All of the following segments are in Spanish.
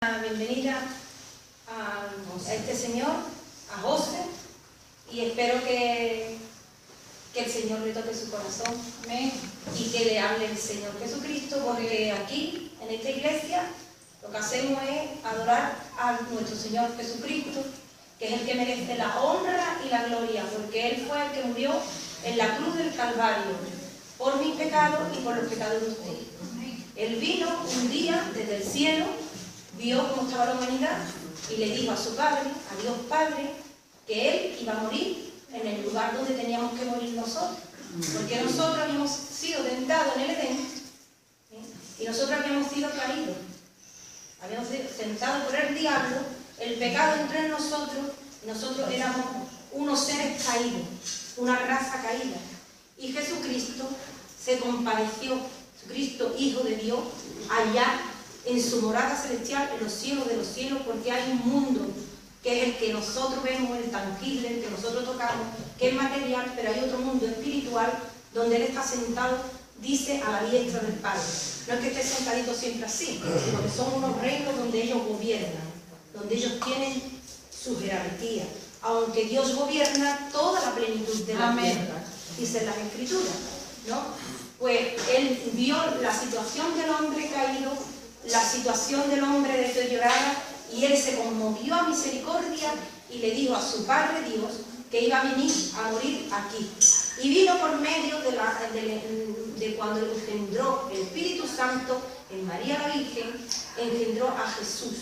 Bienvenida a este señor, a José, y espero que el Señor le toque su corazón. Amén. Y que le hable el Señor Jesucristo, porque aquí, en esta iglesia, lo que hacemos es adorar a nuestro Señor Jesucristo, que es el que merece la honra y la gloria, porque Él fue el que murió en la cruz del Calvario, por mis pecados y por los pecados de usted. Él vino un día desde el cielo, vio cómo estaba la humanidad y le dijo a su Padre, a Dios Padre, que Él iba a morir en el lugar donde teníamos que morir nosotros. Porque nosotros habíamos sido tentados en el Edén, y nosotros habíamos sido caídos. Habíamos sido tentados por el diablo, el pecado entró en nosotros, y nosotros éramos unos seres caídos, una raza caída. Y Jesucristo se compadeció, Jesucristo, Hijo de Dios, allá en su morada celestial, en los cielos de los cielos, porque hay un mundo que es el que nosotros vemos, el tangible, el que nosotros tocamos, que es material, pero hay otro mundo espiritual donde Él está sentado, dice, a la diestra del Padre. No es que esté sentadito siempre así, sino que son unos reinos donde ellos gobiernan, donde ellos tienen su jerarquía, aunque Dios gobierna toda la plenitud de la tierra, dice las Escrituras, ¿no? Pues Él vio la situación del hombre caído, la situación del hombre deteriorada, y Él se conmovió a misericordia y le dijo a su Padre Dios que iba a venir a morir aquí. Y vino por medio de cuando engendró el Espíritu Santo en María la Virgen, engendró a Jesús.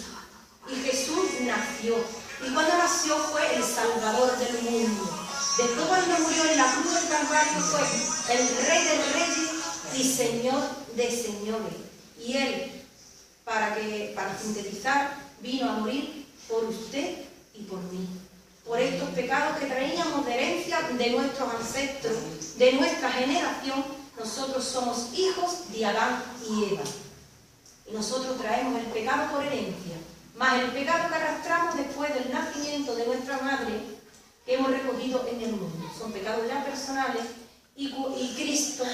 Y Jesús nació. Y cuando nació fue el Salvador del mundo. Después, cuando murió en la cruz del Calvario, fue el Rey de Reyes y Señor de Señores. Y Él, para sintetizar, vino a morir por usted y por mí. Por estos pecados que traíamos de herencia de nuestros ancestros, de nuestra generación. Nosotros somos hijos de Adán y Eva. Y nosotros traemos el pecado por herencia, más el pecado que arrastramos después del nacimiento de nuestra madre, que hemos recogido en el mundo. Son pecados ya personales y Cristo.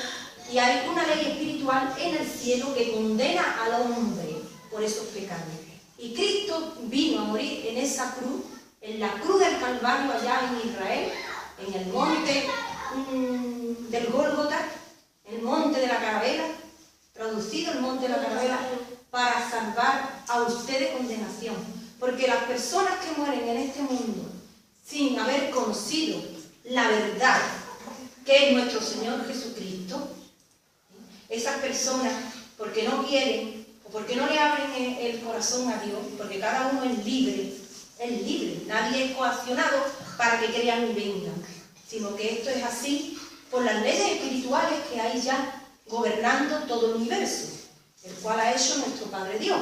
Y hay una ley espiritual en el cielo que condena al hombre por esos pecados. Y Cristo vino a morir en esa cruz, en la cruz del Calvario allá en Israel, en el monte del Gólgota, el monte de la calavera, traducido el monte de la calavera, para salvar a usted de condenación. Porque las personas que mueren en este mundo sin haber conocido la verdad, que es nuestro Señor Jesucristo, esas personas, porque no quieren, o porque no le abren el corazón a Dios, porque cada uno es libre, nadie es coaccionado para que crean y vengan, sino que esto es así por las leyes espirituales que hay ya gobernando todo el universo, el cual ha hecho nuestro Padre Dios.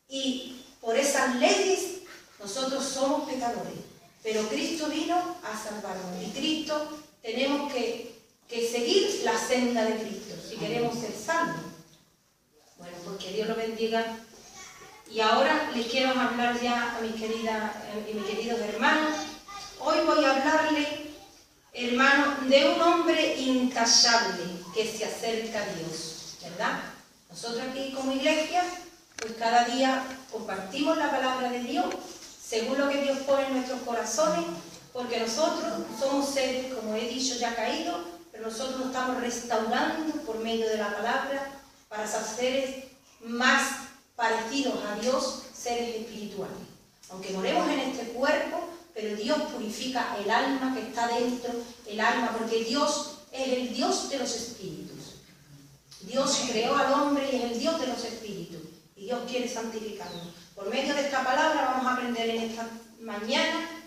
Y por esas leyes nosotros somos pecadores, pero Cristo vino a salvarnos, y Cristo tenemos que seguir la senda de Cristo si queremos ser salvos. Bueno, pues que Dios lo bendiga. Y ahora les quiero hablar ya a mis queridos hermanos. Hoy voy a hablarle, hermanos, de un hombre intachable que se acerca a Dios, ¿verdad? Nosotros aquí como iglesia, pues cada día compartimos la palabra de Dios según lo que Dios pone en nuestros corazones, porque nosotros somos seres, como he dicho, ya caídos, pero nosotros nos estamos restaurando por medio de la palabra para ser seres más parecidos a Dios, seres espirituales. Aunque moremos en este cuerpo, pero Dios purifica el alma que está dentro, el alma, porque Dios es el Dios de los espíritus. Dios creó al hombre y es el Dios de los espíritus. Y Dios quiere santificarnos. Por medio de esta palabra vamos a aprender en esta mañana,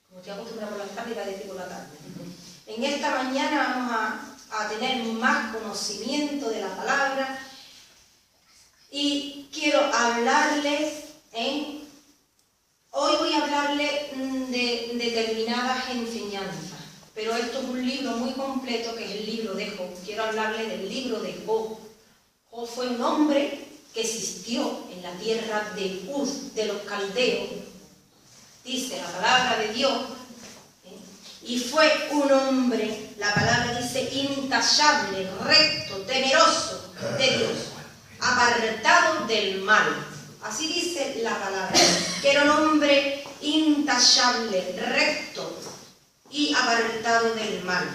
como estoy acostumbrado por la tarde, iba a decir por la tarde. En esta mañana vamos a tener más conocimiento de la palabra, y quiero hablarles hoy voy a hablarles de determinadas enseñanzas, pero esto es un libro muy completo que es el libro de Job. Quiero hablarles del libro de Job. Job fue un hombre que existió en la tierra de Uz, de los caldeos, dice la palabra de Dios, y fue un hombre, la palabra dice, intachable, recto, temeroso de Dios, apartado del mal, Así dice la palabra, que era un hombre intachable, recto y apartado del mal.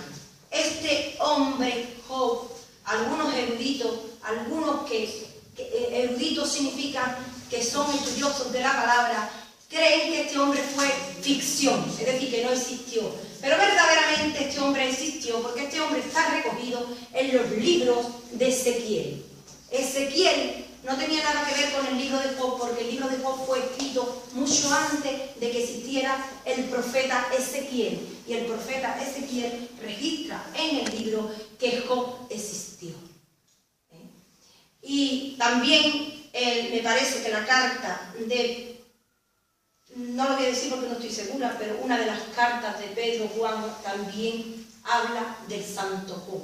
Este hombre, Job, algunos eruditos, eruditos significan que son estudiosos de la palabra, creen que este hombre fue ficción, es decir, que no existió. Pero verdaderamente este hombre existió, porque este hombre está recogido en los libros de Ezequiel. Ezequiel no tenía nada que ver con el libro de Job, porque el libro de Job fue escrito mucho antes de que existiera el profeta Ezequiel. Y el profeta Ezequiel registra en el libro que Job existió. Y también me parece que la carta de, no lo voy a decir porque no estoy segura, pero una de las cartas de Pedro Juan también habla del santo Job.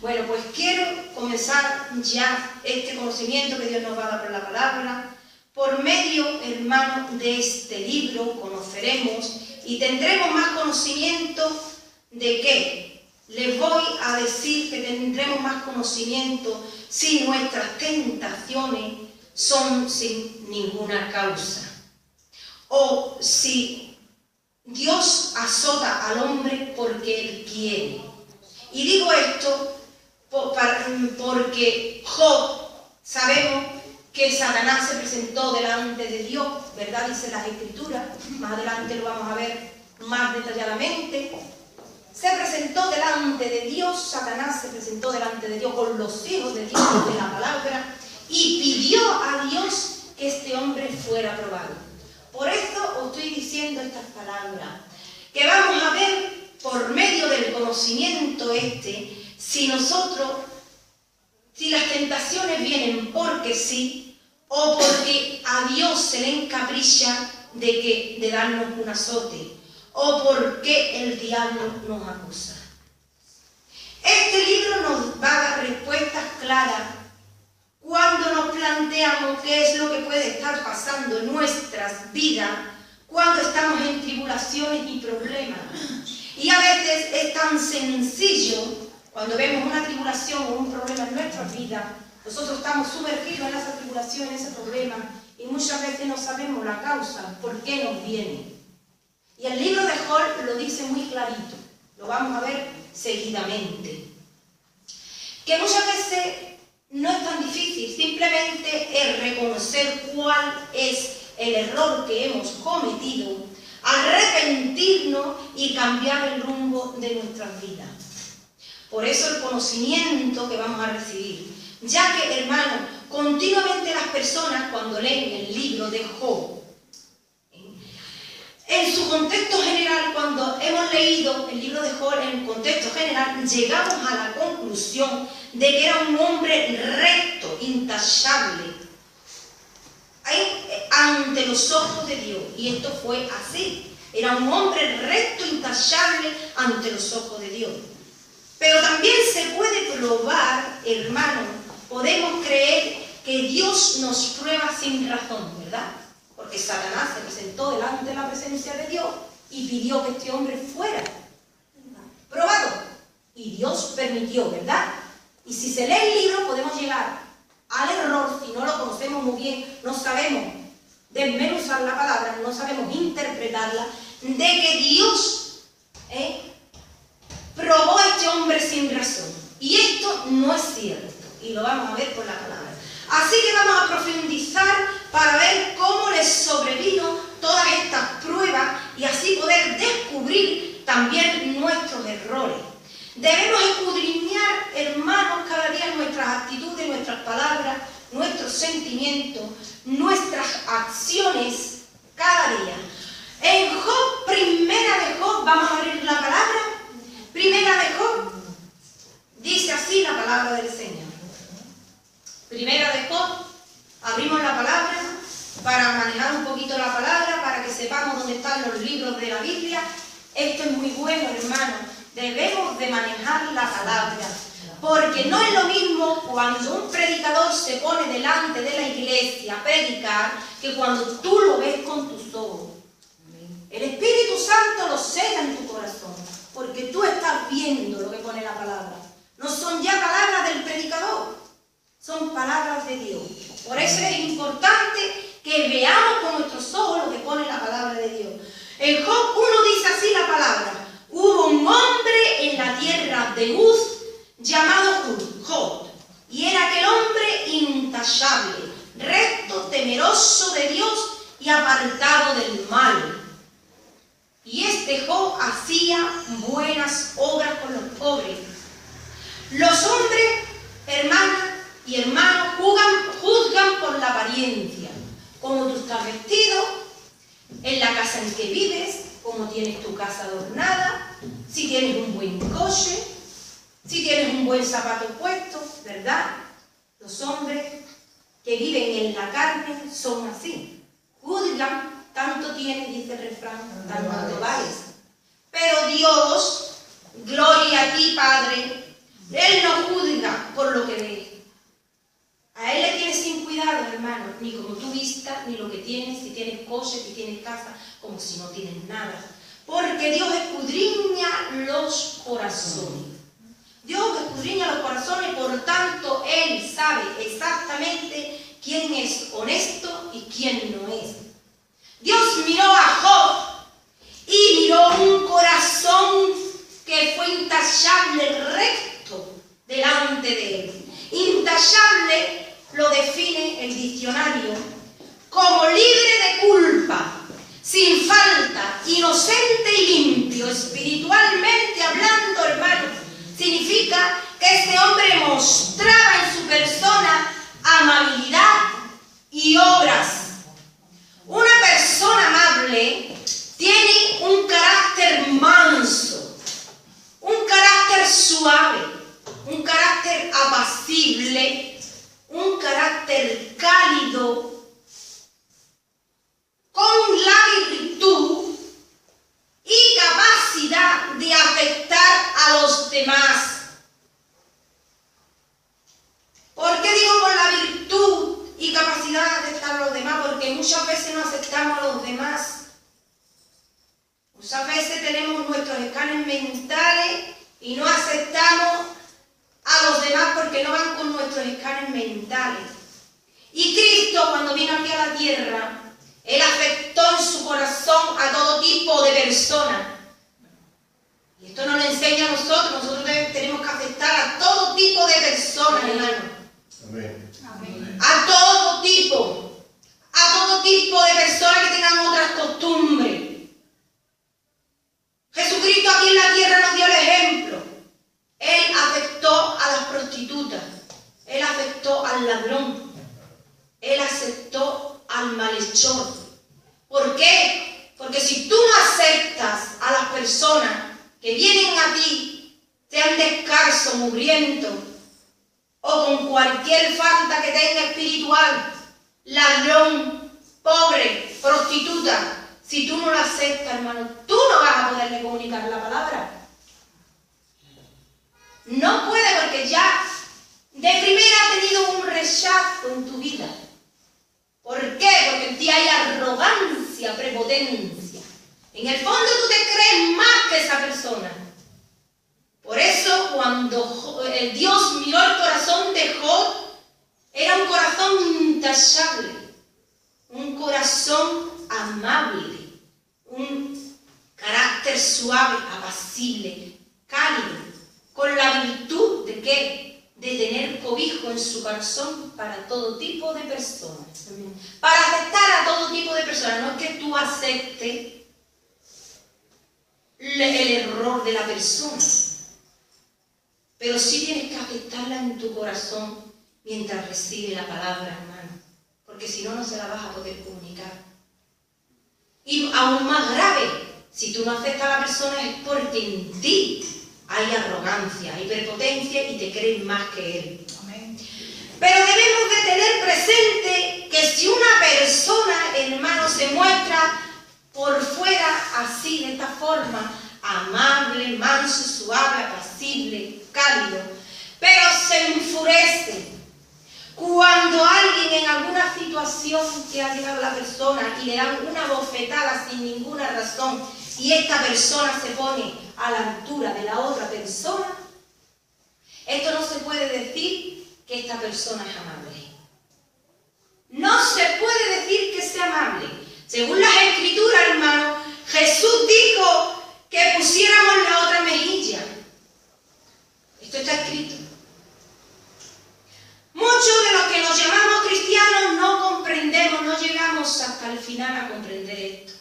Bueno, pues quiero comenzar ya este conocimiento que Dios nos va a dar por la palabra. Por medio, hermano, de este libro conoceremos y tendremos más conocimiento de qué. Les voy a decir que tendremos más conocimiento si nuestras tentaciones son sin ninguna causa. O si Dios azota al hombre porque Él quiere. Y digo esto porque Job, sabemos que Satanás se presentó delante de Dios, ¿verdad? Dice las Escrituras, más adelante lo vamos a ver más detalladamente. Se presentó delante de Dios, Satanás se presentó delante de Dios con los hijos de Dios de la palabra y pidió a Dios que este hombre fuera probado. Por esto os estoy diciendo estas palabras, que vamos a ver por medio del conocimiento si las tentaciones vienen porque sí, o porque a Dios se le encapricha de darnos un azote, o porque el diablo nos acusa. Este libro nos va a dar respuestas claras cuando nos planteamos qué es lo que puede estar pasando en nuestras vidas cuando estamos en tribulaciones y problemas. Y a veces es tan sencillo, cuando vemos una tribulación o un problema en nuestras vidas, nosotros estamos sumergidos en esa tribulación, en ese problema, y muchas veces no sabemos la causa, por qué nos viene. Y el libro de Job lo dice muy clarito, lo vamos a ver seguidamente. Que muchas veces no es tan difícil, simplemente es reconocer cuál es el error que hemos cometido, arrepentirnos y cambiar el rumbo de nuestras vidas. Por eso el conocimiento que vamos a recibir, ya que, hermano, continuamente las personas cuando leen el libro de Job, en su contexto general, cuando hemos leído el libro de Job en contexto general, llegamos a la conclusión de que era un hombre recto, intachable, ante los ojos de Dios. Y esto fue así. Era un hombre recto, intachable ante los ojos de Dios. Pero también se puede probar, hermano, podemos creer que Dios nos prueba sin razón, ¿verdad? Porque Satanás se presentó delante de la presencia de Dios y pidió que este hombre fuera probado. Y Dios permitió, ¿verdad? Y si se lee el libro podemos llegar al error, si no lo conocemos muy bien, no sabemos desmenuzar la palabra, no sabemos interpretarla, de que Dios probó a este hombre sin razón. Y esto no es cierto, y lo vamos a ver por la palabra. Así que vamos a profundizar para ver cómo les sobrevino todas estas pruebas y así poder descubrir también nuestros errores. Debemos escudriñar, hermanos, cada día nuestras actitudes, nuestras palabras, nuestros sentimientos, nuestras acciones cada día. En Job, primera de Job, vamos a abrir la palabra. Primera de Job, dice así la palabra del Señor. Primera de Job, abrimos la palabra para manejar un poquito la palabra, para que sepamos dónde están los libros de la Biblia. Esto es muy bueno, hermano. Debemos de manejar la palabra, porque no es lo mismo cuando un predicador se pone delante de la iglesia a predicar que cuando tú lo ves con tus ojos. El Espíritu Santo lo cega en tu corazón, porque tú estás viendo lo que pone la palabra. No son ya palabras del predicador, Son palabras de Dios. Por eso es importante que veamos con nuestros ojos lo que pone la palabra de Dios. En Job 1 dice así la palabra: hubo un hombre en la tierra de Uz llamado Job, y era aquel hombre intachable, recto, temeroso de Dios y apartado del mal. Y este Job hacía buenas obras con los pobres. Los hombres, hermanas y hermanos, juzgan por la apariencia, cómo tú estás vestido, en la casa en que vives, cómo tienes tu casa adornada, si tienes un buen coche, si tienes un buen zapato puesto, ¿verdad? Los hombres que viven en la carne son así. Juzgan, tanto tienes, dice el refrán, tanto vales. Pero Dios, gloria a ti, Padre, Él no juzga por lo que ve. A Él le tienes sin cuidado, hermano, ni como tú vistas, ni lo que tienes, si tienes coche, si tienes casa, como si no tienes nada. Porque Dios escudriña los corazones. Dios escudriña los corazones, por tanto, Él sabe exactamente quién es honesto y quién no es. Dios miró a Job y miró un corazón que fue intachable, recto, delante de Él. Intachable lo define el diccionario como libre de culpa, sin falta, inocente y limpio, espiritualmente hablando, hermanos. Significa que este hombre mostraba en su persona amabilidad y obras. Una persona amable tiene un carácter manso, un carácter suave, un carácter apacible, un carácter cálido, con la virtud y capacidad de afectar a los demás. ¿Por qué digo con la virtud y capacidad de afectar a los demás? Porque muchas veces no aceptamos a los demás. Muchas veces tenemos nuestros escáneres mentales y no aceptamos a los demás porque no van con nuestros escáneres mentales. Y Cristo, cuando vino aquí a la tierra, Él afectó en su corazón a todo tipo de personas. Y esto nos lo enseña a nosotros. Nosotros tenemos que afectar a todo tipo de personas, hermano. Amén. A todo tipo de personas que tengan otras costumbres. Jesucristo aquí en la tierra nos dio el ejemplo. Él afectó a las prostitutas, Él afectó al ladrón, Él aceptó al malhechor. ¿Por qué? Porque si tú no aceptas a las personas que vienen a ti, sean descalzos, mugrientos, o con cualquier falta que tenga espiritual, ladrón, pobre, prostituta, si tú no la aceptas, hermano, tú no vas a poderle comunicar la palabra. No puede, porque ya de primera ha tenido un rechazo en tu vida. ¿Por qué? Porque en ti hay arrogancia, prepotencia. En el fondo tú te crees más que esa persona. Por eso cuando Dios miró el corazón de Job, era un corazón intachable, un corazón amable, un carácter suave, apacible, cálido, con la virtud de ¿qué? De tener cobijo en su corazón para todo tipo de personas. Para aceptar a todo tipo de personas. No es que tú aceptes el error de la persona, pero sí tienes que aceptarla en tu corazón mientras recibe la palabra, hermano, porque si no, no se la vas a poder comunicar. Y aún más grave, si tú no aceptas a la persona es porque en ti hay arrogancia, hay prepotencia y te crees más que él. Amén. Pero debemos de tener presente que si una persona, hermano, se muestra por fuera así, de esta forma, amable, manso, suave, apacible, cálido, pero se enfurece cuando alguien en alguna situación que ha llegado a la persona y le dan una bofetada sin ninguna razón y esta persona se pone a la altura de la otra persona, esto no se puede decir que esta persona es amable. No se puede decir que sea amable. Según las Escrituras, hermano, Jesús dijo que pusiéramos la otra mejilla. Esto está escrito. Muchos de los que nos llamamos cristianos no comprendemos, no llegamos hasta el final a comprender esto.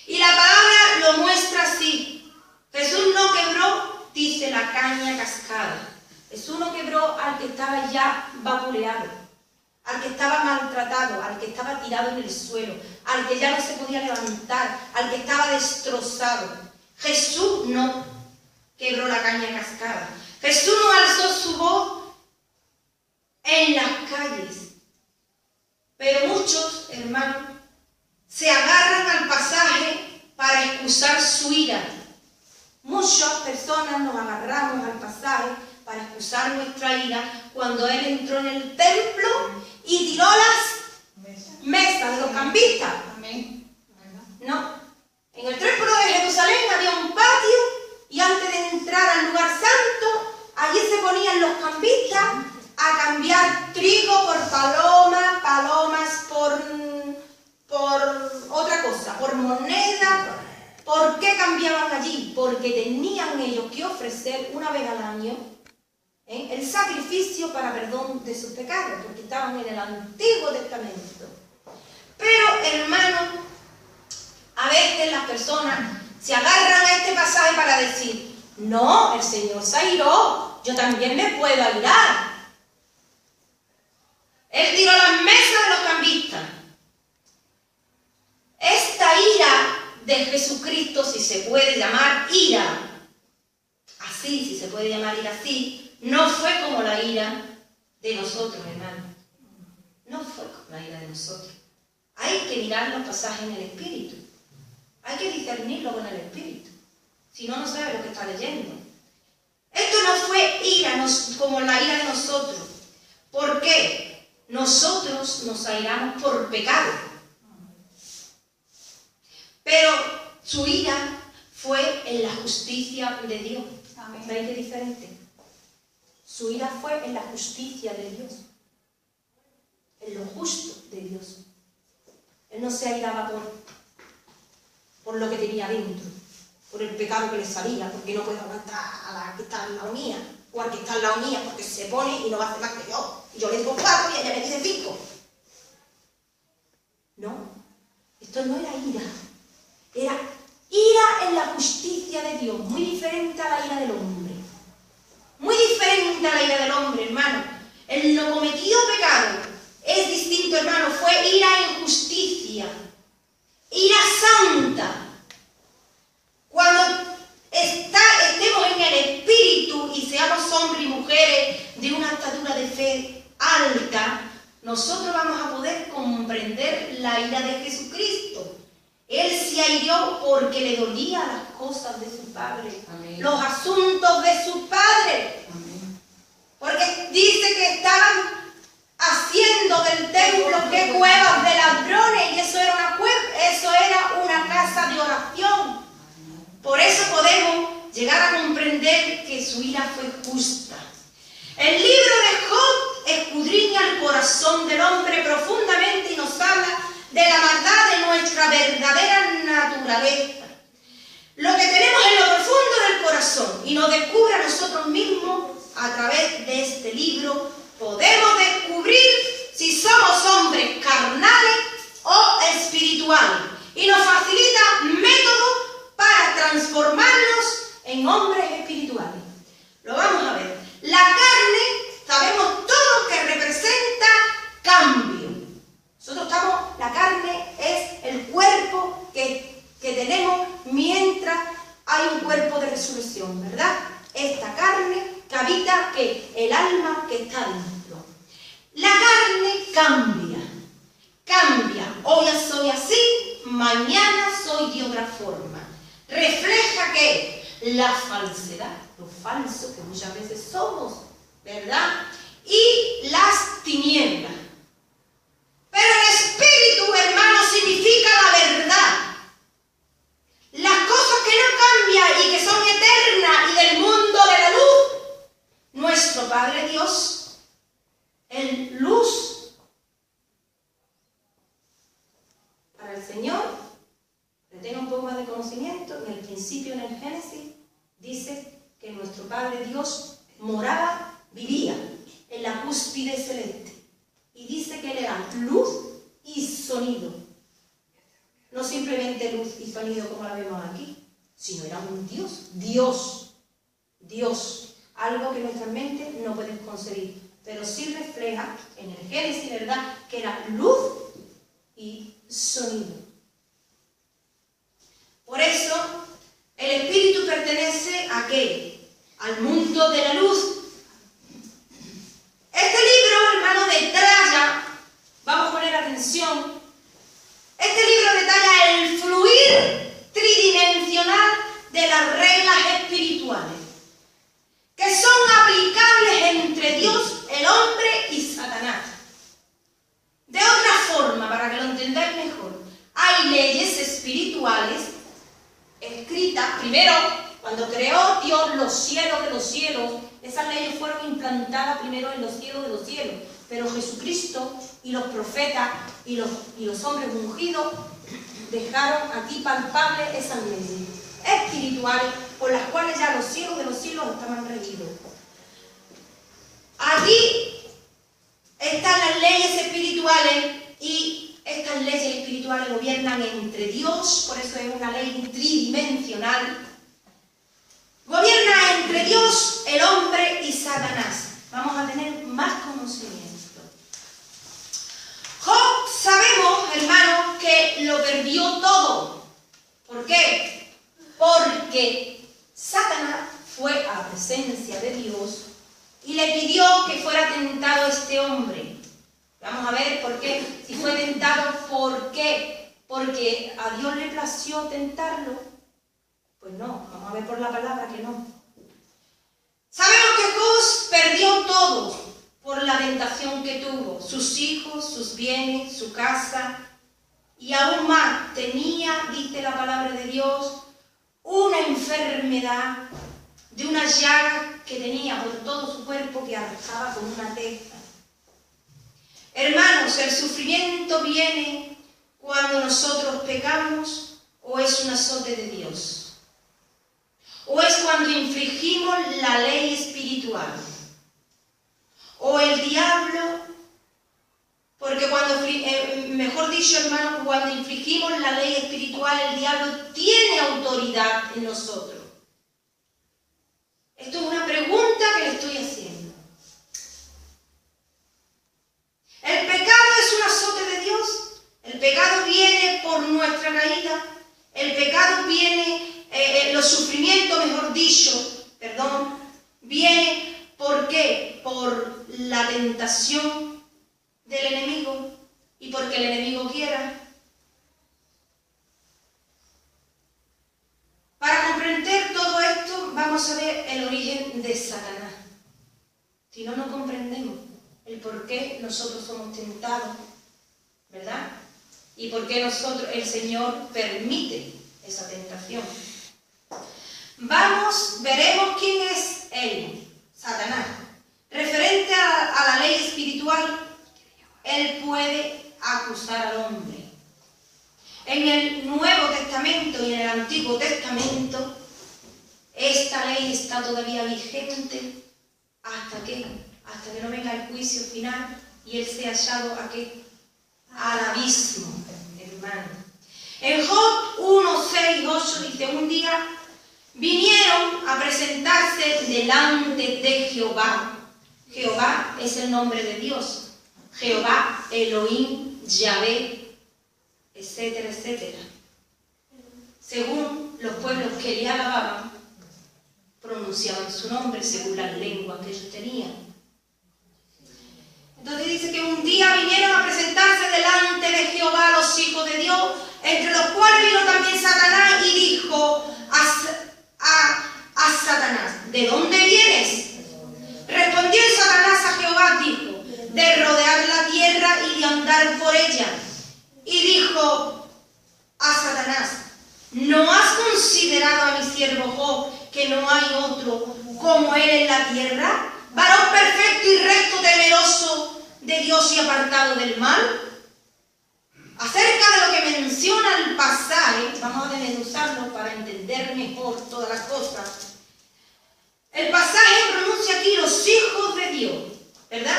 Y la palabra lo muestra así. Jesús no quebró, dice, la caña cascada. Jesús no quebró al que estaba ya vapuleado, al que estaba maltratado, al que estaba tirado en el suelo, al que ya no se podía levantar, al que estaba destrozado. Jesús no quebró la caña cascada. Jesús no alzó su voz en las calles. Pero muchos, hermanos, se agarran al pasaje para excusar su ira. Muchas personas nos agarramos al pasaje para excusar nuestra ira cuando Él entró en el templo y tiró las mesas de los cambistas. No. En el templo de Jerusalén había un patio y antes de entrar al lugar santo, allí se ponían los cambistas a cambiar trigo por palomas, palomas por otra cosa, por moneda. ¿Por qué cambiaban allí? Porque tenían ellos que ofrecer una vez al año el sacrificio para perdón de sus pecados, porque estaban en el Antiguo Testamento. Pero, hermanos, a veces las personas se agarran a este pasaje para decir, no, el Señor se airó, yo también me puedo airar. Él tiró las mesas de los cambistas. Esta ira de Jesucristo, si se puede llamar ira, así, si se puede llamar ira así, no fue como la ira de nosotros, hermano. No fue como la ira de nosotros. Hay que mirar los pasajes en el Espíritu. Hay que discernirlo con el Espíritu. Si no, no sabe lo que está leyendo. Esto no fue ira como la ira de nosotros. ¿Por qué? Nosotros nos airamos por pecado. Pero su ira fue en la justicia de Dios. ¿Veis qué diferente? Su ira fue en la justicia de Dios. En lo justo de Dios. Él no se airaba por lo que tenía dentro, por el pecado que le salía, porque no puede aguantar a la que está al lado mía, o al que está al lado mía, porque se pone y no va a hacer más que yo. Y yo le digo 4 y ella me dice 5. No, esto no era ira. Era ira en la justicia de Dios, muy diferente a la ira del hombre. Muy diferente a la ira del hombre, hermano. En lo cometido pecado es distinto, hermano. Fue ira en justicia. Ira santa. Cuando estemos en el Espíritu y seamos hombres y mujeres de una estatura de fe alta, nosotros vamos a poder comprender la ira de Jesucristo. Él se airó porque le dolían las cosas de su Padre, amén, los asuntos de su Padre. Amén. Porque dice que estaban haciendo del templo que cuevas de ladrones, y eso era una casa de oración. Por eso podemos llegar a comprender que su ira fue justa. El libro de Job escudriña el corazón del hombre profundamente y nos habla de la maldad de nuestra verdadera naturaleza. Lo que tenemos en lo profundo del corazón, y nos descubre a nosotros mismos a través de este libro. Podemos descubrir si somos hombres carnales o espirituales, y nos facilita métodos para transformarnos en hombres espirituales. Lo vamos a ver. La carne, sabemos todos que representa cambio. La carne es el cuerpo que tenemos mientras hay un cuerpo de resurrección, ¿verdad? Esta carne que habita el alma que está dentro. La carne cambia. Hoy soy así, mañana soy de otra forma. Refleja que la falsedad, lo falso que muchas veces somos, ¿verdad? Y las tinieblas. Pero el Espíritu, hermano, significa la verdad. Las cosas que no cambian y que son eternas y del mundo de la luz. Nuestro Padre Dios el Señor, que tenga un poco más de conocimiento, en el principio, en el Génesis, dice que nuestro Padre Dios moraba, vivía en la cúspide celeste. Y dice que Él era luz y sonido. No simplemente luz y sonido como la vemos aquí, sino era un Dios. Dios. Algo que nuestra mente no puede concebir. Pero sí refleja en el Génesis, ¿verdad?, que era luz y sonido. Por eso, el Espíritu pertenece ¿a qué? Al mundo de la luz. Este libro, hermano, detalla, vamos a poner atención, este libro detalla el fluir tridimensional de las reglas espirituales, que son aplicables entre Dios, el hombre y Satanás. De otra forma, para que lo entendáis mejor, hay leyes espirituales escritas, primero, cuando creó Dios los cielos de los cielos, esas leyes fueron implantadas primero en los cielos de los cielos, pero Jesucristo y los profetas y los hombres ungidos dejaron aquí palpables esas leyes espirituales por las cuales ya los cielos de los cielos estaban regidos. Aquí están las leyes espirituales y estas leyes espirituales gobiernan entre Dios, por eso es una ley tridimensional. Gobierna entre Dios, el hombre y Satanás. Vamos a tener más conocimiento. Job, sabemos, hermanos, que lo perdió todo. ¿Por qué? Porque Satanás fue a la presencia de Dios y le pidió que fuera tentado este hombre. Vamos a ver por qué. Si fue tentado, ¿por qué? Porque a Dios le plació tentarlo. Pues no, vamos a ver por la palabra que no. Sabemos que Job perdió todo por la tentación que tuvo. Sus hijos, sus bienes, su casa. Y aún más, tenía, dice la palabra de Dios, una enfermedad de una llaga que tenía por todo su cuerpo que arrastraba con una testa. Hermanos, el sufrimiento viene cuando nosotros pecamos o es un azote de Dios. O es cuando infringimos la ley espiritual. O el diablo, porque cuando, mejor dicho, hermano, cuando infringimos la ley espiritual, el diablo tiene autoridad en nosotros. Esto es una pregunta que le estoy haciendo. ¿El pecado es un azote de Dios? ¿El pecado viene por nuestra caída? ¿El pecado viene... los sufrimientos, mejor dicho, viene ¿por qué? Por la tentación del enemigo y porque el enemigo quiera. Para comprender todo esto, vamos a ver el origen de Satanás. Si no, no comprendemos el por qué nosotros somos tentados, ¿verdad? Y por qué el Señor permite esa tentación. Veremos quién es él, Satanás. Referente a la ley espiritual, él puede acusar al hombre. En el Nuevo Testamento y en el Antiguo Testamento, esta ley está todavía vigente hasta que no venga el juicio final y él sea echado ¿a qué? Al abismo, hermano. En Job 1, 6, 8 dice, un día vinieron a presentarse delante de Jehová. Jehová es el nombre de Dios. Jehová, Elohim, Yahvé, etcétera, etcétera. Según los pueblos que le alababan, pronunciaban su nombre según las lenguas que ellos tenían. Entonces dice que un día vinieron a presentarse delante de Jehová los hijos de Dios, entre los cuales vino también Satanás y dijo a Satanás, ¿de dónde vienes? Respondió Satanás a Jehová, dijo, de rodear la tierra y de andar por ella. Y dijo a Satanás, ¿no has considerado a mi siervo Job, que no hay otro como él en la tierra? Varón perfecto y recto, temeroso de Dios y apartado del mal. Acerca de lo que menciona pasaje, vamos a desmenuzarlo para entender mejor todas las cosas. El pasaje pronuncia aquí los hijos de Dios, ¿verdad?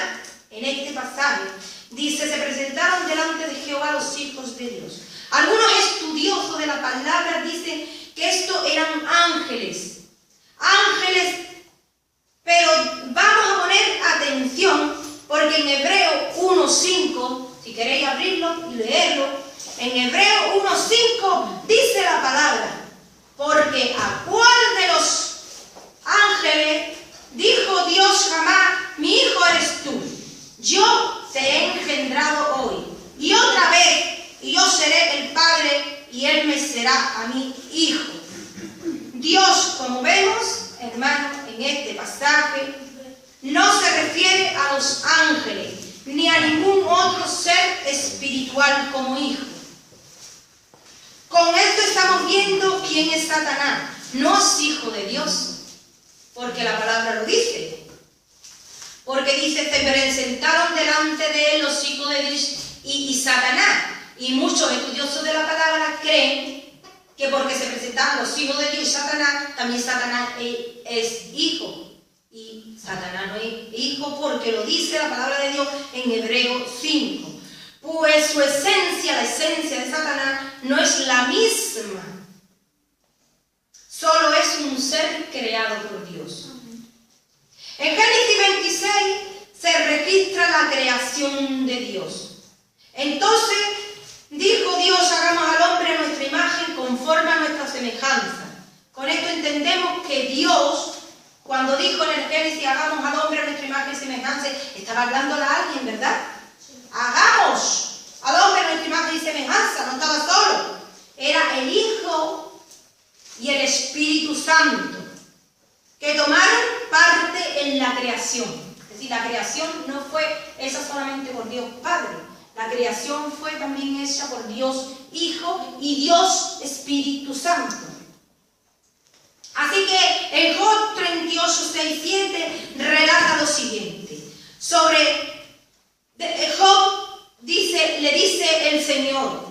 En este pasaje dice, se presentaron delante de Jehová los hijos de Dios. Algunos estudiosos de la palabra dicen que estos eran ángeles. Ángeles, pero vamos a poner atención, porque en Hebreo 1:5, si queréis abrirlo y leerlo, en Hebreo 1:5 dice la palabra, porque a cuál de los ángeles dijo Dios jamás, mi hijo eres tú, yo te he engendrado hoy, y otra vez, y yo seré el padre, y él me será a mi hijo. Dios, como vemos, hermanos, en este pasaje, no se refiere a los ángeles, ni a ningún otro ser espiritual como hijo. Con esto estamos viendo quién es Satanás. No es hijo de Dios, porque la palabra lo dice. Porque dice, se presentaron delante de él los hijos de Dios y Satanás. Y muchos estudiosos de la palabra creen que porque se presentaron los hijos de Dios y Satanás, también Satanás es hijo. Y Satanás no es hijo porque lo dice la palabra de Dios en Hebreo 5. Pues su esencia, la esencia de Satanás, no es la misma. Solo es un ser creado por Dios. En Génesis 26 se registra la creación de Dios. Entonces dijo Dios, hagamos al hombre a nuestra imagen conforme a nuestra semejanza. Con esto entendemos que Dios, cuando dijo en el Génesis, hagamos al hombre a nuestra imagen y semejanza, estaba hablando a alguien, ¿verdad? Hagamos al hombre a nuestra imagen y semejanza, no estaba solo. Era el Hijo y el Espíritu Santo, que tomaron parte en la creación. Es decir, la creación no fue hecha solamente por Dios Padre, la creación fue también hecha por Dios Hijo y Dios Espíritu Santo. Así que en Job 38, 6, 7 relata lo siguiente. Sobre Job le dice el Señor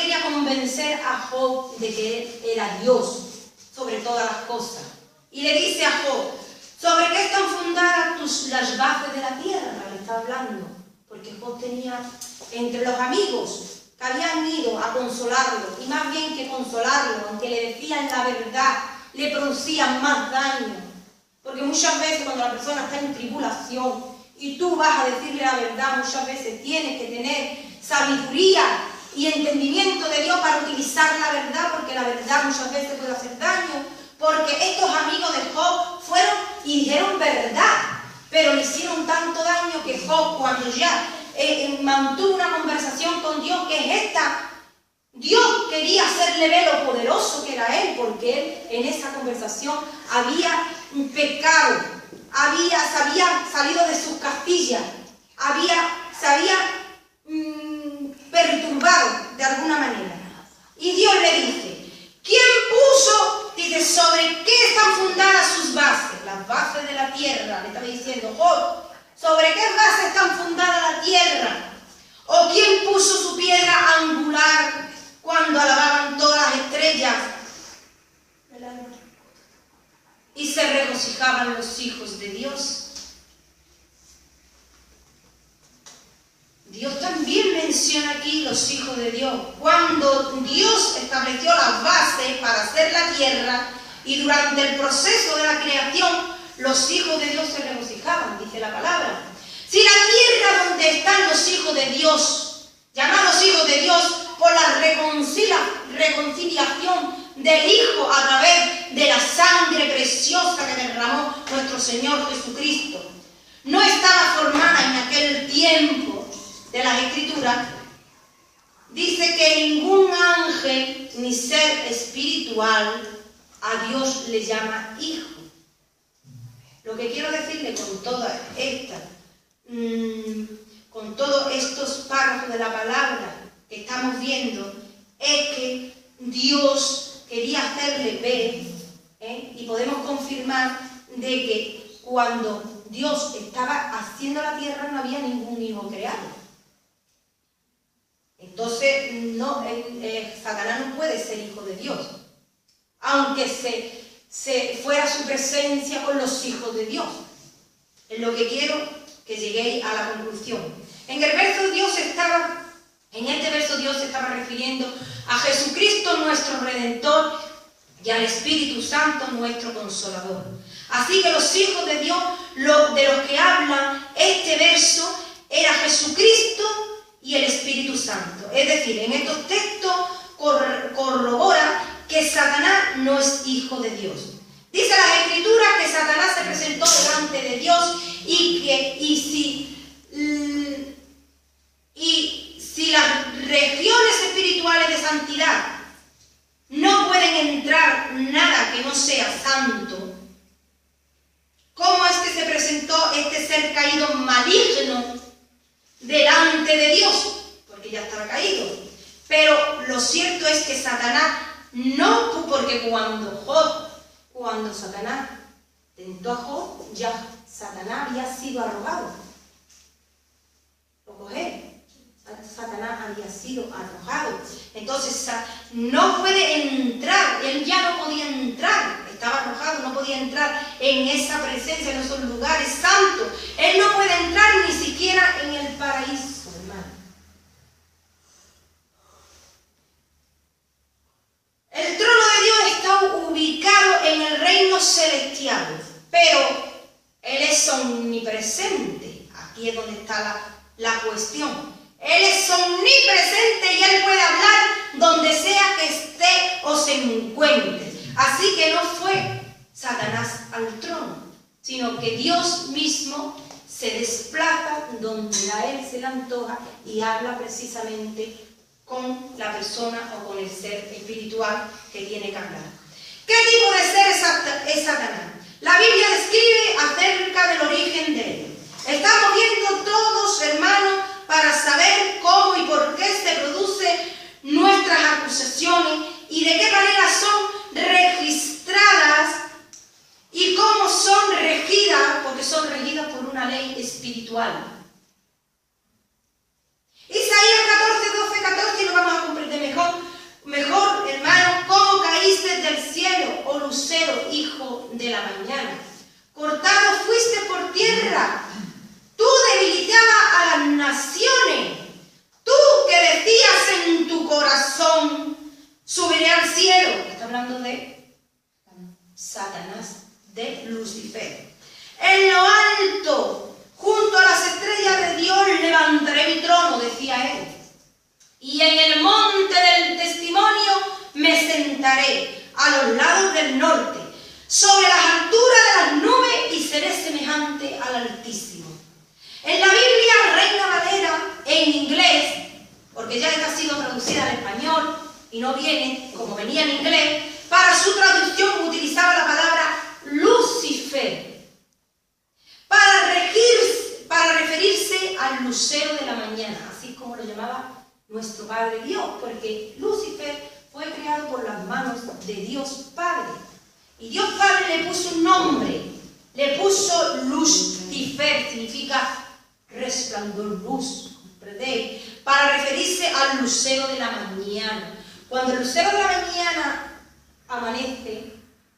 quería convencer a Job de que él era Dios sobre todas las cosas. Y le dice a Job, ¿sobre qué están fundadas las bases de la tierra? Le está hablando. Porque Job tenía entre los amigos que habían ido a consolarlo, y más bien que consolarlo, aunque le decían la verdad, le producían más daño. Porque muchas veces cuando la persona está en tribulación y tú vas a decirle la verdad, muchas veces tienes que tener sabiduría y entendimiento de Dios para utilizar la verdad, porque la verdad muchas veces puede hacer daño. Porque estos amigos de Job fueron y dijeron verdad, pero le hicieron tanto daño que Job, cuando ya mantuvo una conversación con Dios, que es esta, Dios quería hacerle ver lo poderoso que era él, porque él en esa conversación había pecado, se había salido de sus castillas, se había perturbado de alguna manera. Y Dios le dice, ¿quién puso? Dice, ¿sobre qué están fundadas sus bases? Las bases de la tierra, le estaba diciendo Job. ¿Sobre qué bases están fundadas la tierra? ¿O quién puso su piedra angular cuando alababan todas las estrellas? Y se regocijaban los hijos de Dios. Dios también menciona aquí los hijos de Dios. Cuando Dios estableció las bases para hacer la tierra y durante el proceso de la creación, los hijos de Dios se regocijaban, dice la palabra. Si la tierra donde están los hijos de Dios, llamados hijos de Dios por la reconciliación del Hijo a través de la sangre preciosa que derramó nuestro Señor Jesucristo, no estaba formada en aquel tiempo de las Escrituras, dice que ningún ángel ni ser espiritual a Dios le llama hijo. Lo que quiero decirle con todos estos párrafos de la palabra que estamos viendo es que Dios quería hacerle ver, y podemos confirmar de que cuando Dios estaba haciendo la tierra no había ningún hijo creado. Entonces, Satanás no puede ser hijo de Dios, aunque se fuera su presencia con los hijos de Dios. Es lo que quiero que lleguéis a la conclusión. En este verso Dios se estaba refiriendo a Jesucristo nuestro Redentor y al Espíritu Santo nuestro Consolador. Así que los hijos de Dios, de los que hablan este verso, era Jesucristo y el Espíritu Santo. Es decir, en estos textos corrobora que Satanás no es hijo de Dios. Dice las Escrituras que Satanás se presentó delante de Dios y si las regiones espirituales de santidad no pueden entrar nada que no sea santo, ¿cómo es que se presentó este ser caído maligno delante de Dios? Porque ya estaba caído. Pero lo cierto es que Satanás no, porque cuando Satanás tentó a Job, ya Satanás había sido arrojado. ¿Lo cogéis? Satanás había sido arrojado. Entonces no puede entrar, él ya no podía entrar, estaba arrojado, no podía entrar en esa presencia, en esos lugares santos. Él no puede entrar ni siquiera en el paraíso, hermano. El trono de Dios está ubicado en el reino celestial, pero Él es omnipresente. Aquí es donde está la cuestión. Él es omnipresente y Él puede hablar donde sea que esté o se encuentre. Así que no fue Satanás al trono, sino que Dios mismo se desplaza donde a Él se le antoja y habla precisamente con la persona o con el ser espiritual que tiene que hablar. ¿Qué tipo de ser es Satanás? La Biblia describe acerca del origen de él. Estamos viendo todos, hermanos, para saber cómo y por qué se producen nuestras acusaciones y de qué manera son registradas y cómo son regidas, porque son regidas por una ley espiritual. Isaías 14, lo vamos a comprender mejor, hermano. ¿Cómo caíste del cielo, oh lucero, hijo de la mañana? Cortado fuiste por tierra. Tú debilitabas a las naciones. Tú que decías en tu corazón, subiré al cielo. Está hablando de Satanás, de Lucifer. En lo alto, junto a las estrellas de Dios, levantaré mi trono, decía él. Y en el monte del testimonio me sentaré, a los lados del norte, sobre las alturas de las nubes, y seré semejante al Altísimo. En la Biblia Reina Valera, en inglés, porque ya esta ha sido traducida al español y no viene como venía en inglés, para su traducción utilizaba la palabra Lucifer, para referirse al lucero de la mañana, así como lo llamaba nuestro Padre Dios, porque Lucifer fue creado por las manos de Dios Padre. Y Dios Padre le puso un nombre, le puso Lucifer, significa resplandor, luz, ¿comprendéis? Para referirse al lucero de la mañana. Cuando el lucero de la mañana amanece,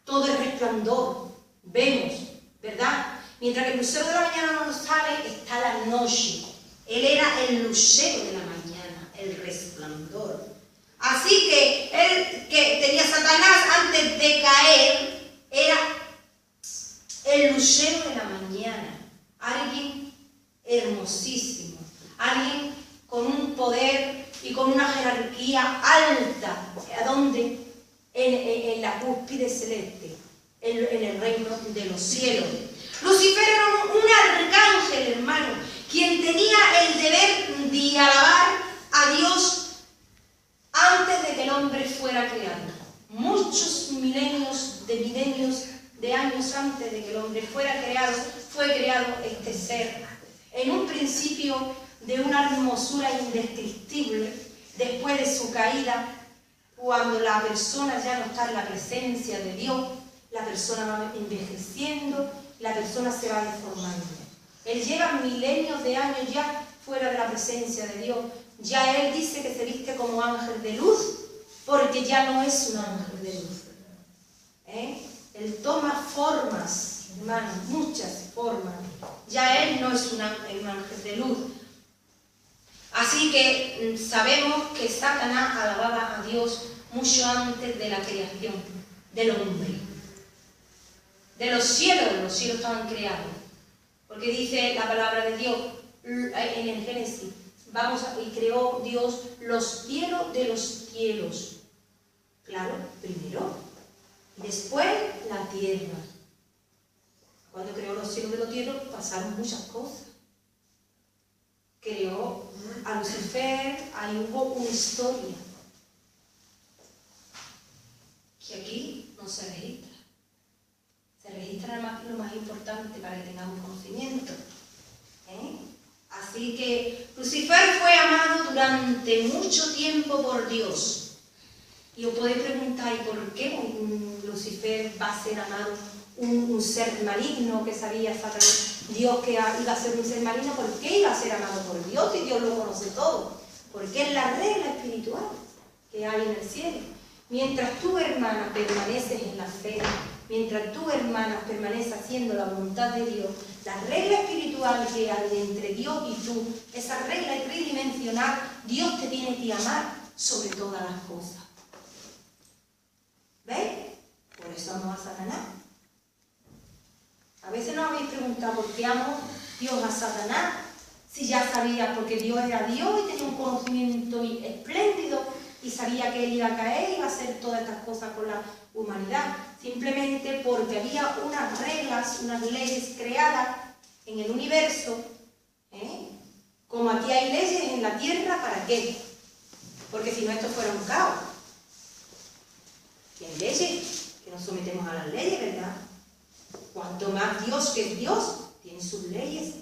todo es resplandor, vemos, ¿verdad? Mientras que el lucero de la mañana no nos sale, está la noche. Él era el lucero de la mañana, el resplandor. Así que él que tenía Satanás antes de caer, era el lucero de la mañana. Alguien hermosísimo, alguien con un poder y con una jerarquía alta. ¿A dónde? En la cúspide celeste, en el reino de los cielos. Lucifer era un arcángel, hermano, quien tenía el deber de alabar a Dios antes de que el hombre fuera creado. Muchos milenios de años antes de que el hombre fuera creado, fue creado este ser. En un principio de una hermosura indescriptible, después de su caída, cuando la persona ya no está en la presencia de Dios, la persona va envejeciendo, la persona se va deformando. Él lleva milenios de años ya fuera de la presencia de Dios, Ya él dice que se viste como ángel de luz, porque ya no es un ángel de luz. Él toma formas, hermanos, muchas formas. Ya él no es un ángel de luz. Así que sabemos que Satanás alababa a Dios mucho antes de la creación del hombre. De los cielos estaban creados. Porque dice la palabra de Dios en el Génesis, y creó Dios los cielos de los cielos. Claro, primero. Y después la tierra. Cuando creó los cielos de los cielos pasaron muchas cosas. Creó a Lucifer, ahí hubo una historia que aquí no se registra. Se registra lo más importante para que tengamos conocimiento. Así que Lucifer fue amado durante mucho tiempo por Dios. Y os podéis preguntar, ¿y por qué Lucifer va a ser amado? Un ser maligno que sabía Dios que iba a ser un ser maligno. ¿Por qué iba a ser amado por Dios si Dios lo conoce todo? Porque es la regla espiritual que hay en el cielo. Mientras tú, hermana, permaneces en la fe, mientras tú, hermana, permaneces haciendo la voluntad de Dios, la regla espiritual que hay entre Dios y tú, esa regla tridimensional, Dios te tiene que amar sobre todas las cosas. ¿Veis? Por eso amo a Satanás. A veces nos habéis preguntado por qué amo Dios a Satanás, si ya sabía, porque Dios era Dios y tenía un conocimiento espléndido y sabía que él iba a caer y iba a hacer todas estas cosas con la humanidad. Simplemente porque había unas reglas, unas leyes creadas en el universo. Como aquí hay leyes en la tierra, ¿para qué? Porque si no, esto fuera un caos. Y hay leyes que nos sometemos a las leyes, ¿verdad? Cuanto más Dios, que es Dios, tiene sus leyes.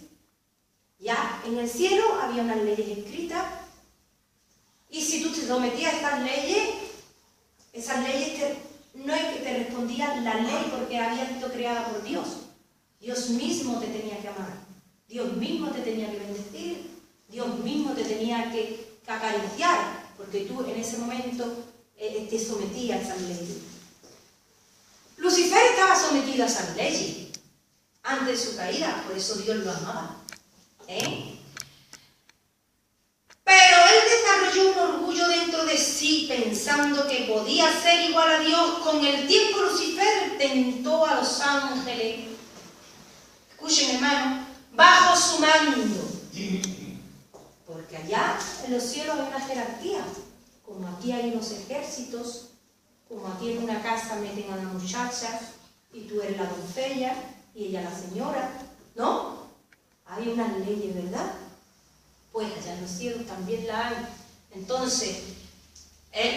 Ya en el cielo había unas leyes escritas, y si tú te sometías a esas leyes no es que te respondía la ley porque había sido creada por Dios. Dios mismo te tenía que amar, Dios mismo te tenía que bendecir, Dios mismo te tenía que acariciar, porque tú en ese momento te sometías a esas leyes. Lucifer estaba sometido a esas leyes antes de su caída, por eso Dios lo amaba. Pero él desarrolló un orgullo dentro de sí, pensando que podía ser igual a Dios. Con el tiempo Lucifer tentó a los ángeles, escuchen hermano, bajo su mando. Porque allá en los cielos hay una jerarquía, como aquí hay unos ejércitos, como aquí en una casa meten a la muchacha y tú eres la doncella y ella la señora, ¿no? Hay unas leyes, ¿verdad? Pues allá en los cielos también la hay. Entonces,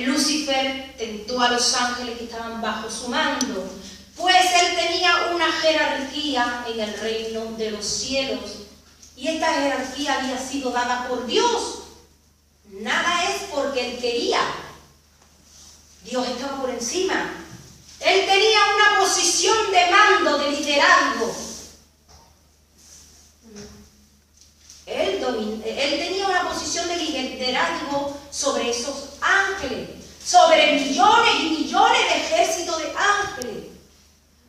Lucifer tentó a los ángeles que estaban bajo su mando, pues él tenía una jerarquía en el reino de los cielos, y esta jerarquía había sido dada por Dios. Nada es porque él quería. Dios estaba por encima. Él tenía una posición de mando, de liderazgo. Él tenía una posición de liderazgo sobre esos ángeles, sobre millones y millones de ejércitos de ángeles.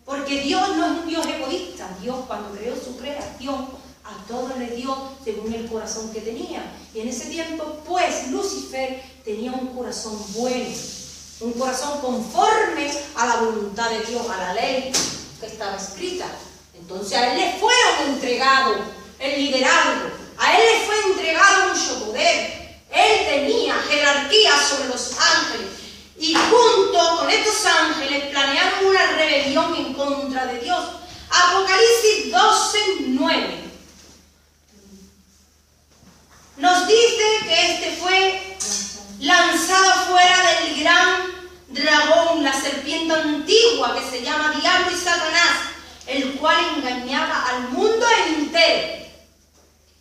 Porque Dios no es un Dios egoísta. Dios, cuando creó su creación, a todos le dio según el corazón que tenía. Y en ese tiempo, pues, Lucifer tenía un corazón bueno, un corazón conforme a la voluntad de Dios, a la ley que estaba escrita. Entonces a él le fueron entregados el liderazgo, a él le fue entregado mucho poder. Él tenía jerarquía sobre los ángeles, y junto con estos ángeles planearon una rebelión en contra de Dios. Apocalipsis 12:9 nos dice que este fue lanzado fuera del gran dragón, la serpiente antigua que se llama Diablo y Satanás, el cual engañaba al mundo entero.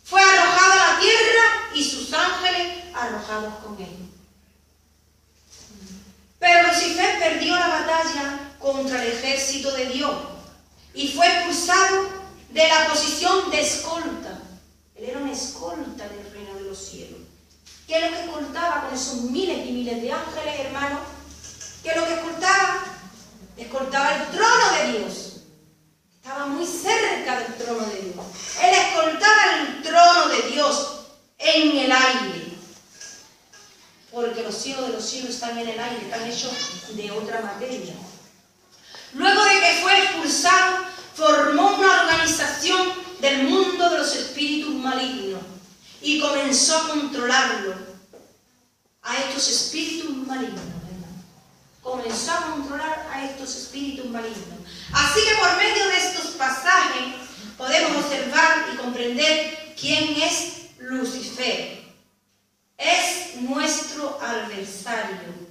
Fue arrojado a la tierra y sus ángeles arrojados con él. Pero Lucifer perdió la batalla contra el ejército de Dios y fue expulsado de la posición de escolta. Él era una escolta del reino de los cielos. ¿Qué es lo que escoltaba con esos miles y miles de ángeles, hermanos? ¿Qué es lo que escoltaba? Escoltaba el trono de Dios. Estaba muy cerca del trono de Dios. Él escoltaba el trono de Dios en el aire. Porque los cielos de los cielos están en el aire, están hechos de otra materia. Luego de que fue expulsado, formó una organización del mundo de los espíritus malignos y comenzó a controlarlo. A estos espíritus malignos, ¿verdad? Comenzó a controlar a estos espíritus malignos. Así que por medio de estos pasajes podemos observar y comprender quién es Lucifer. Es nuestro adversario.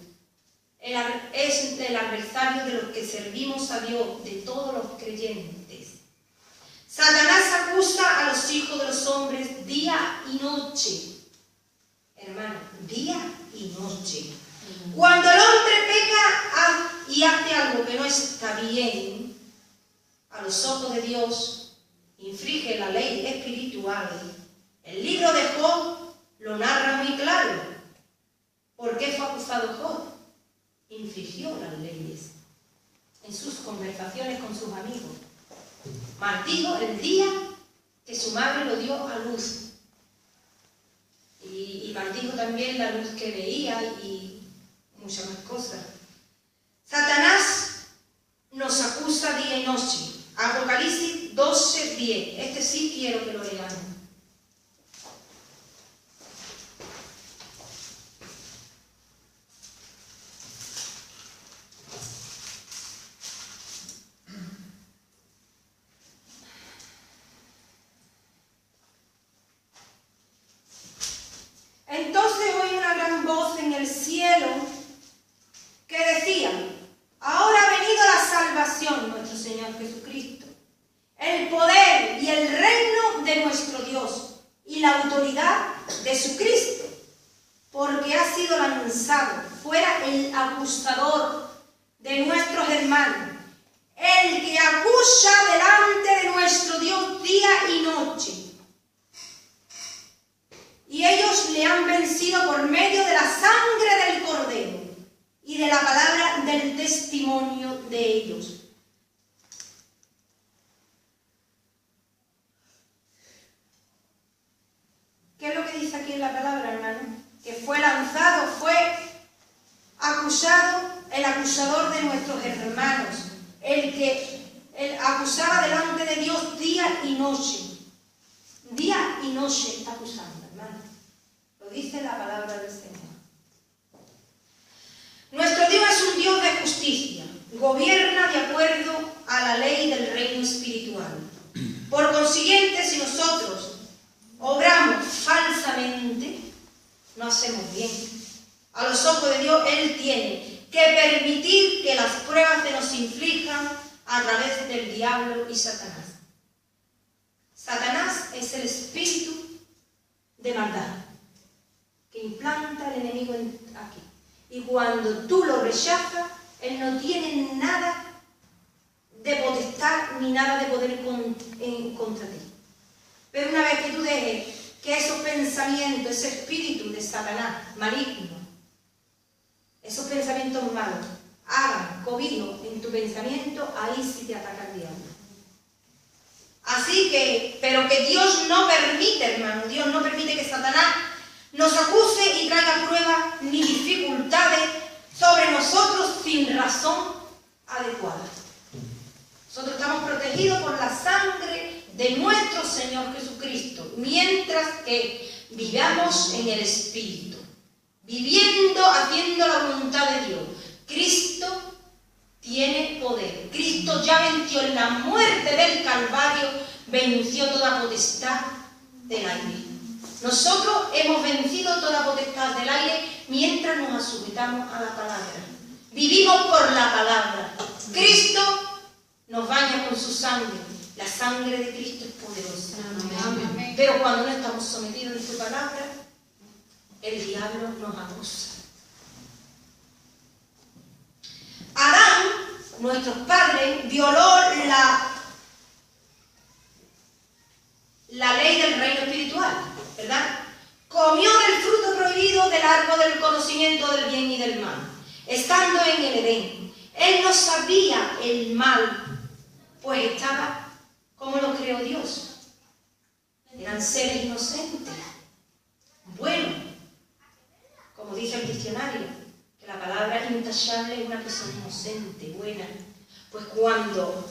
Es el adversario de los que servimos a Dios, de todos los creyentes. Satanás acusa a los hijos de los hombres día y noche. Hermano, día y noche. Cuando el hombre peca y hace algo que no está bien, a los ojos de Dios, infringe la ley espiritual. El libro de Job lo narra muy claro. ¿Por qué fue acusado Job? Infringió las leyes en sus conversaciones con sus amigos. Maldijo el día que su madre lo dio a luz. Y maldijo también la luz que veía y muchas más cosas. Satanás nos acusa día y noche. Apocalipsis 12:10. Este sí quiero que lo leamos. Entonces oí una gran voz en el cielo que decía: ahora ha venido la salvación, nuestro Señor Jesucristo, el poder y el reino de nuestro Dios y la autoridad de su Cristo, porque ha sido lanzado fuera el acusador de nuestros hermanos, el que acusa delante de nuestro Dios día y noche. Y ellos le han vencido por medio de la sangre del Cordero y de la palabra del testimonio de ellos. ¿Qué es lo que dice aquí en la palabra, hermano? Que fue lanzado, fue acusado el acusador de nuestros hermanos, el que acusaba delante de Dios día y noche. Día y noche está acusando, hermano. Lo dice la palabra del Señor. Nuestro Dios es un Dios de justicia. Gobierna de acuerdo a la ley del reino espiritual. Por consiguiente, si nosotros obramos falsamente, no hacemos bien. A los ojos de Dios, Él tiene que permitir que las pruebas se nos inflijan a través del diablo y Satanás. Satanás es el espíritu de maldad que implanta el enemigo aquí. Y cuando tú lo rechazas, él no tiene nada de potestad ni nada de poder contra ti. Pero una vez que tú dejes que esos pensamientos, ese espíritu de Satanás maligno, esos pensamientos malos, hagan cobijo en tu pensamiento, ahí sí te ataca el diablo. Así que, pero que Dios no permite, hermano, Dios no permite que Satanás nos acuse y traiga pruebas ni dificultades sobre nosotros sin razón adecuada. Nosotros estamos protegidos por la sangre de nuestro Señor Jesucristo, mientras que vivamos en el Espíritu, viviendo, haciendo la voluntad de Dios. Cristo tiene poder. Cristo ya venció en la muerte del Calvario, venció toda potestad del aire. Nosotros hemos vencido toda potestad del aire mientras nos sujetamos a la palabra. Vivimos por la palabra. Cristo nos baña con su sangre. La sangre de Cristo es poderosa. Amén. Pero cuando no estamos sometidos en su palabra, el diablo nos acusa. Adán, nuestros padres, violó la ley del reino espiritual, ¿verdad? Comió del fruto prohibido conocimiento del bien y del mal. Estando en el Edén, él no sabía el mal, pues estaba como lo creó Dios. Eran seres inocentes. Bueno, como dice el diccionario, que la palabra intachable es una persona inocente, buena. Pues cuando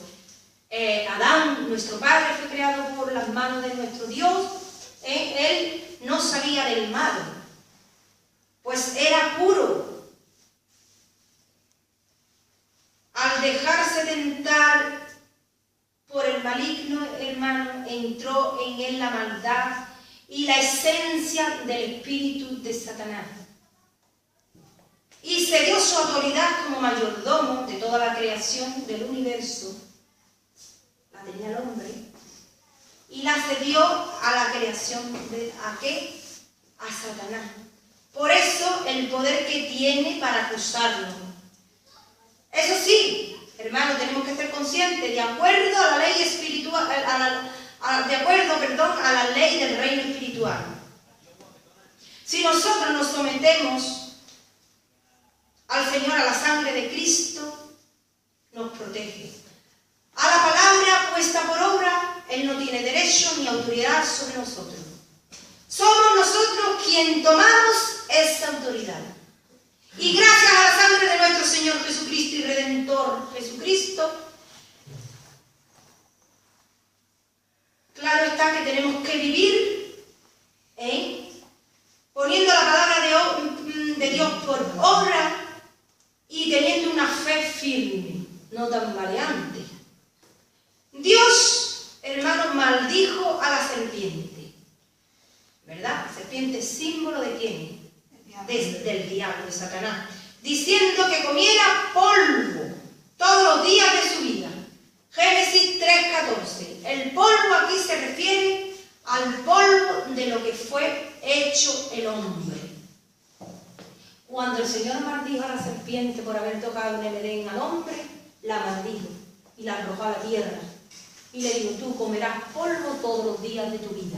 Adán, nuestro padre, fue creado por las manos de nuestro Dios, él no sabía del mal, pues era puro. Al dejarse tentar por el maligno, hermano, entró en él la maldad y la esencia del espíritu de Satanás. Y se dio su autoridad como mayordomo de toda la creación del universo. La tenía el hombre. Y la cedió a la creación. ¿A qué? A Satanás. Por eso el poder que tiene para acusarnos. Eso sí, hermanos, tenemos que ser conscientes, de acuerdo a la ley espiritual, a la ley del reino espiritual. Si nosotros nos sometemos al Señor, a la sangre de Cristo, nos protege. A la palabra puesta por obra, Él no tiene derecho ni autoridad sobre nosotros. Somos nosotros quien tomamos esa autoridad. Y gracias a la sangre de nuestro Señor Jesucristo y Redentor Jesucristo, claro está que tenemos que vivir poniendo la palabra de Dios por obra y teniendo una fe firme, no tambaleante. Dios, hermanos, maldijo a la serpiente, ¿verdad? La serpiente es símbolo de ¿quién? Del diablo, de Satanás, diciendo que comiera polvo todos los días de su vida. Génesis 3:14. El polvo aquí se refiere al polvo de lo que fue hecho el hombre. Cuando el Señor maldijo a la serpiente por haber tocado en el Edén al hombre, la maldijo y la arrojó a la tierra. Y le dijo, tú comerás polvo todos los días de tu vida.